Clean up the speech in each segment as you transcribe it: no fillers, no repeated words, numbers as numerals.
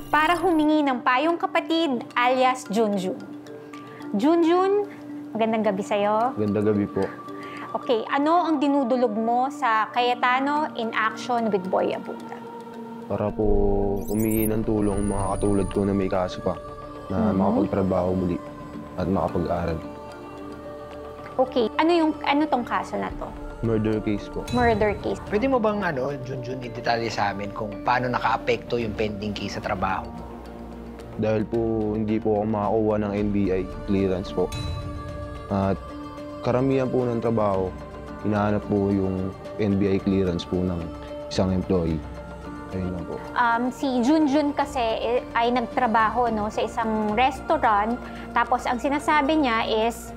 Para humingi ng payong kapatid alias Junjun. Junjun, magandang gabi sa'yo. Magandang gabi po. Okay, ano ang dinudulog mo sa Cayetano in Action with Boy Abunda? Para po humingi ng tulong mga katulad ko na may kaso pa na makapagtrabaho muli at makapag-aral. Okay, ano tong kaso na to? Murder case po. Murder case. Pwede mo bang, Junjun, i-detalye sa amin kung paano naka-apekto yung pending case sa trabaho mo? Dahil po hindi po ako makakuha ng NBI clearance po. At karamihan po ng trabaho, hinahanap po yung NBI clearance po ng isang employee. Ayun lang po. Si Junjun kasi ay nagtrabaho sa isang restaurant. Tapos ang sinasabi niya is,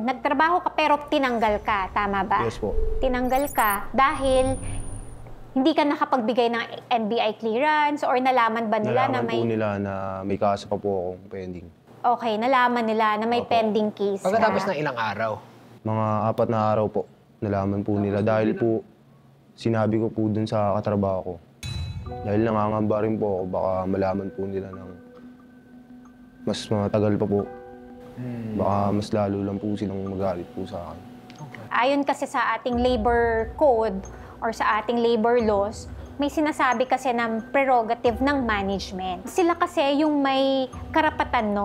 nagtrabaho ka pero tinanggal ka. Tama ba? Yes po. Tinanggal ka dahil hindi ka nakapagbigay ng NBI clearance or nalaman ba nila Nalaman na may... po nila na may kaso pa po akong pending. Okay, nalaman nila na may pending case. Pagkatapos ng ilang araw? Mga 4 na araw po, nalaman po nila. Dahil po, sinabi ko po dun sa katrabaho ko. Dahil nangangamba rin po ako, baka malaman po nila ng mas matagal pa po. Baka mas lalo lang po silang magalit po sa akin. Ayon kasi sa ating labor code or sa ating labor laws, may sinasabi kasi ng prerogative ng management. Sila kasi yung may karapatan,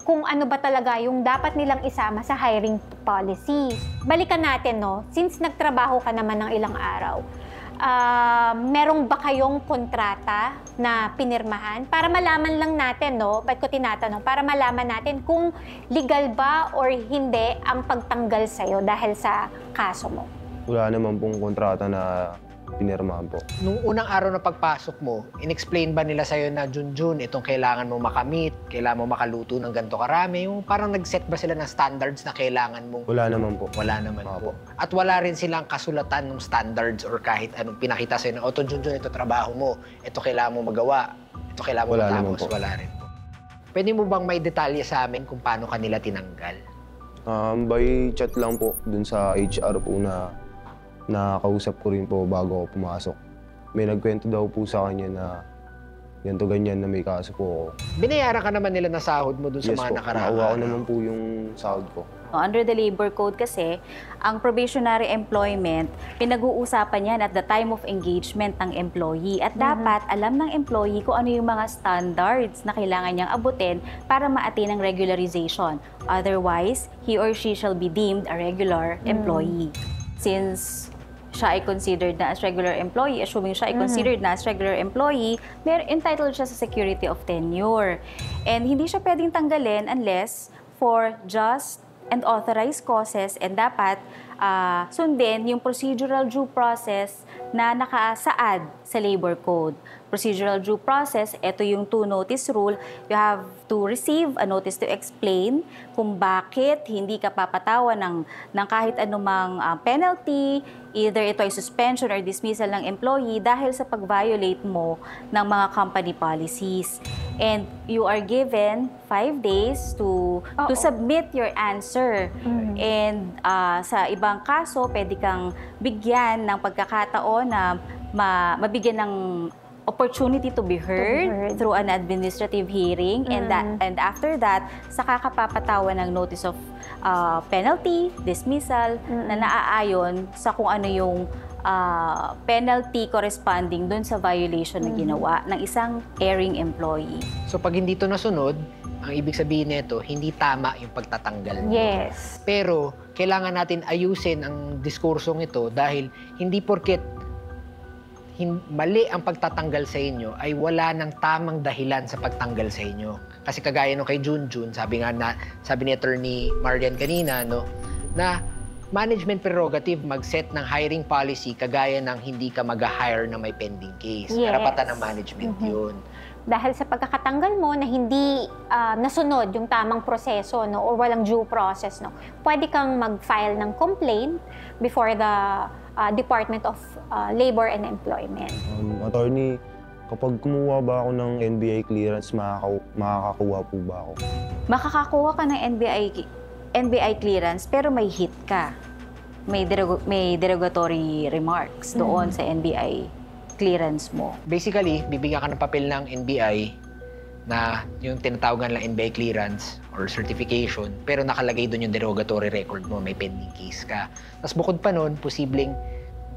kung ano ba talaga yung dapat nilang isama sa hiring policies. Balikan natin, since nagtrabaho ka naman ng ilang araw, merong ba kayong kontrata na pinirmahan? Para malaman lang natin, ba't ko tinatanong? Para malaman natin kung legal ba or hindi ang pagtanggal sa'yo dahil sa kaso mo. Wala naman pong kontrata na pinirmahan po. Nung unang araw na pagpasok mo, in-explain ba nila sa'yo na, Junjun, itong kailangan mo makamit, kailangan mo makaluto ng ganito karami? Yung parang nag-set ba sila ng standards na kailangan mong... Wala naman po. Wala naman po. At wala rin silang kasulatan ng standards or kahit anong pinakita sa'yo na, Junjun, ito trabaho mo, ito kailangan mo magawa, ito kailangan mo matapos. Wala rin po. Pwede mo bang may detalye sa amin kung paano kanila tinanggal? By chat lang po dun sa HR po na nakakausap ko rin po bago ako pumasok. May nagkwento daw po sa kanya na ganito ganyan na may kaso po ako. Binayaran ka naman nila na sahod mo dun sa mga nakaraan? Yes po, nakuha ko naman po yung sahod ko. Under the labor code kasi, ang probationary employment, pinag-uusapan yan at the time of engagement ng employee. At dapat alam ng employee kung ano yung mga standards na kailangan niyang abutin para ma-attain ang regularization. Otherwise, he or she shall be deemed a regular employee. Since siya ay considered na as regular employee, assuming siya ay considered na as regular employee, entitled siya sa security of tenure. And hindi siya pwedeng tanggalin unless for just and authorized causes, and dapat sundin yung procedural due process na nakasaad sa labor code. Procedural due process, ito yung two-notice rule. You have to receive a notice to explain kung bakit hindi ka papatawan ng kahit anumang penalty, either ito ay suspension or dismissal ng employee dahil sa pag-violate mo ng mga company policies. And you are given 5 days to submit your answer. And sa ibang kaso, pwede kang bigyan ng pagkakataon na mabigyan ng opportunity to be heard through an administrative hearing, and after that, saka ka papatawan ng notice of penalty, dismissal, na naaayon sa kung ano yung penalty corresponding dun sa violation na ginawa ng isang erring employee. So pag hindi ito nasunod, ang ibig sabihin nito, hindi tama yung pagtatanggal mo. Yes. Pero kailangan natin ayusin ang diskursong ito dahil hindi porket mali ang pagtatanggal sa inyo ay wala ng tamang dahilan sa pagtanggal sa inyo. Kasi kagaya nung kay Junjun, sabi ni Attorney Marian kanina, na management prerogative mag-set ng hiring policy kagaya ng hindi ka mag-hire na may pending case. Yes. Karapatan ng management yun. Dahil sa pagkakatanggal mo na hindi nasunod yung tamang proseso o walang due process, pwede kang mag-file ng complaint before the Department of Labor and Employment. Attorney, kapag kumuha ba ako ng NBI clearance, makakakuha po ba ako? Makakakuha ka ng NBI clearance pero may hit ka. May derogatory remarks doon sa NBI clearance mo. Basically, bibigyan ka ng papel ng NBI na yung tinatawagan lang NBI clearance or certification, pero nakalagay doon yung derogatory record mo, may pending case ka. Tapos bukod pa nun, posibleng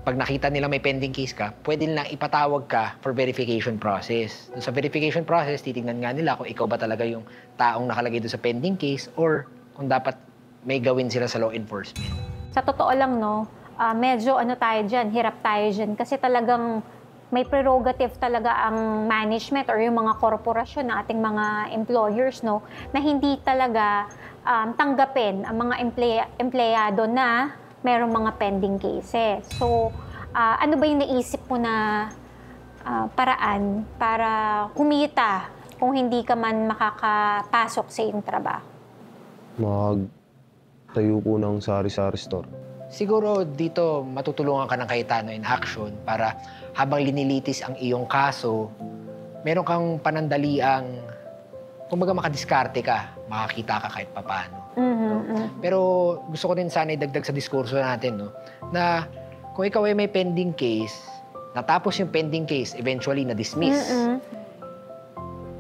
pag nakita nila may pending case ka, pwede nilang ipatawag ka for verification process. Doon sa verification process, titingnan nga nila kung ikaw ba talaga yung taong nakalagay doon sa pending case or kung dapat may gawin sila sa law enforcement. Sa totoo lang, no, medyo tayo dyan, hirap tayo dyan. Kasi talagang may prerogative talaga ang management or yung mga korporasyon na ating mga employers, no, na hindi talaga tanggapin ang mga empleyado na merong mga pending cases. So, ano ba yung naisip mo na paraan para kumita kung hindi ka man makakapasok sa iyong trabaho? Magtayo po ng sari-sari store. Siguro dito matutulungan ka ng Cayetano in Action para habang linilitis ang iyong kaso, meron kang panandaliang, kumbaga makadiskarte ka, makakita ka kahit papaano. Pero gusto ko din sana idagdag sa diskurso natin, no, na kung ikaw ay may pending case, natapos yung pending case, eventually na-dismiss,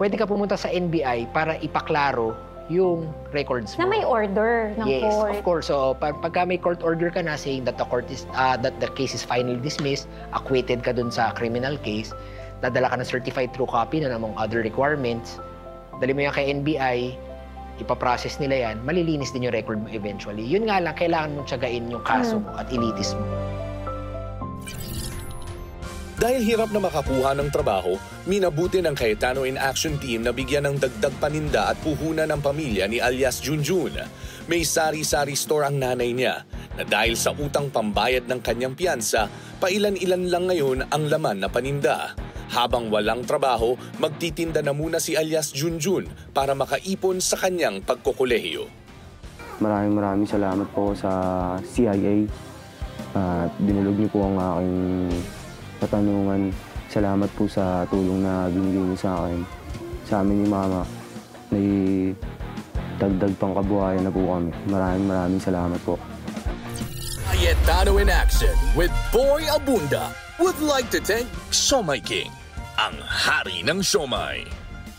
pwede ka pumunta sa NBI para ipaklaro yung records mo. Na may order ng Yes, court. of course. So, pagka may court order ka na saying that the case is finally dismissed, acquitted ka dun sa criminal case, dadala ka ng certified true copy na among other requirements, dali mo yan kay NBI, ipaprocess nila yan, malilinis din yung record mo eventually. Yun nga lang, kailangan mong tiyagain yung kaso mo at ilitis mo. Dahil hirap na makakuha ng trabaho, minabuti ng Cayetano in Action team na bigyan ng dagdag paninda at puhunan ng pamilya ni alias Junjun. May sari-sari store ang nanay niya na dahil sa utang pambayad ng kanyang piyansa, pailan-ilan lang ngayon ang laman na paninda. Habang walang trabaho, magtitinda na muna si alias Junjun para makaipon sa kanyang pagkokolehiyo. Maraming salamat po sa CIA at dinulog niyo po ang aking katanungan. Salamat po sa tulong na binigay niyo sa akin. Sa amin ni Mama, may dagdag pang kabuhayan na po kami. Maraming salamat po. Cayetano in Action with Boy Abunda would like to thank Siomai King, ang hari ng siomai.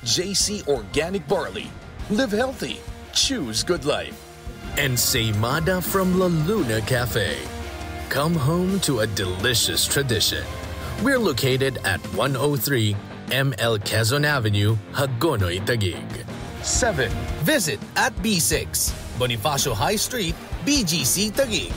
JC Organic Barley, live healthy, choose good life. And Seimada from La Luna Cafe. Come home to a delicious tradition. We're located at 103 ML Quezon Avenue, Hagonoy, Taguig. 7. Visit at B6, Bonifacio High Street, BGC, Taguig.